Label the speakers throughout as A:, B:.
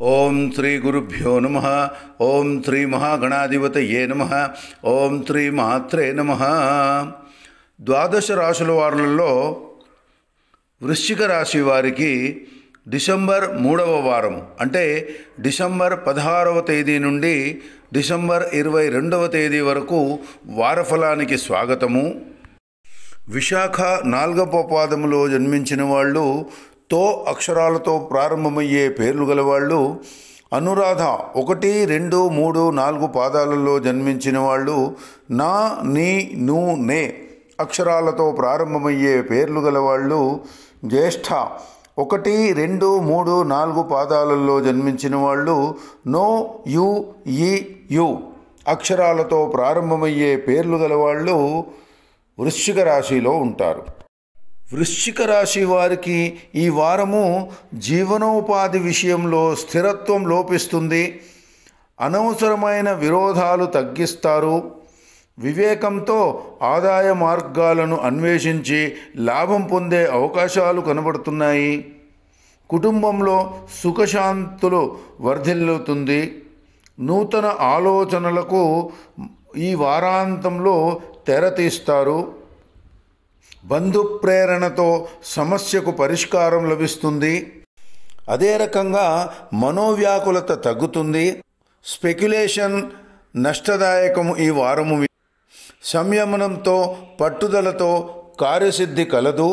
A: ఓం శ్రీ గురుభ్యో నమః. ఓం శ్రీ మహాగణాధిపతయే నమః. ఓం శ్రీ మాత్రే నమః. ద్వాదశ రాశుల వారులలో వృశ్చిక రాశి వారికి డిసెంబర్ 3వ వారం అంటే డిసెంబర్ 16వ తేదీ నుండి డిసెంబర్ 22వ తేదీ వరకు వారఫలానికి స్వాగతము. విశాఖ 4వ పాదములో జన్మించిన వాళ్ళు, తో అక్షరాలతో ప్రారంభమయ్యే పేర్లు గలవాళ్ళు, అనురాధ 1, 2, 3, 4 పాదాలలో జన్మించిన వాళ్ళు, నా, నీ, ను, నే అక్షరాలతో ప్రారంభమయ్యే పేర్లు గలవాళ్ళు, జ్యేష్ఠ 1, 2, 3, 4 పాదాలలో జన్మించిన వాళ్ళు, నో, యు, ఈ, యు అక్షరాలతో ప్రారంభమయ్యే పేర్లు గలవాళ్ళు వృశ్చిక రాశిలో ఉంటారు. వృశ్చిక రాశి వారికి ఈ వారము జీవనోపాధి విషయంలో స్థిరత్వం లోపిస్తుంది. అనవసరమైన విరోధాలు తగ్గిస్తారు. వివేకంతో ఆదాయ మార్గాలను అన్వేషించి లాభం పొందే అవకాశాలు కనబడుతున్నాయి. కుటుంబంలో సుఖశాంతులు వర్ధిల్లుతుంది. నూతన ఆలోచనలకు ఈ వారాంతంలో తెరతీస్తారు. బంధు ప్రేరణతో సమస్యకు పరిష్కారం లభిస్తుంది. అదే రకంగా మనోవ్యాకులత తగ్గుతుంది. స్పెక్యులేషన్ నష్టదాయకము. ఈ వారము సంయమనంతో పట్టుదలతో కార్యసిద్ధి కలదు.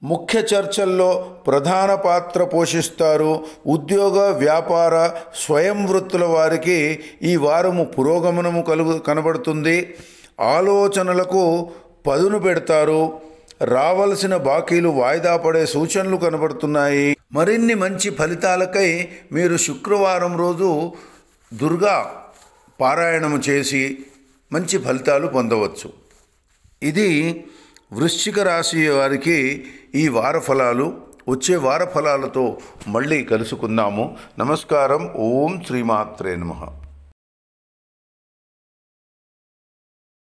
A: ముఖ్య చర్చల్లో ప్రధాన పాత్ర పోషిస్తారు. ఉద్యోగ, వ్యాపార, స్వయం వృత్తుల వారికి ఈ వారము పురోగమనము కనబడుతుంది. ఆలోచనలకు పదును పెడతారు. రావలసిన బాకీలు వాయిదా పడే సూచనలు కనబడుతున్నాయి. మరిన్ని మంచి ఫలితాలకై మీరు శుక్రవారం రోజు దుర్గా పారాయణము చేసి మంచి ఫలితాలు పొందవచ్చు. ఇది వృశ్చిక రాశి వారికి ఈ వార ఫలాలు. వచ్చే వార ఫలాలతో మళ్ళీ కలుసుకుందాము. నమస్కారం. ఓం శ్రీమాత్రే నమః.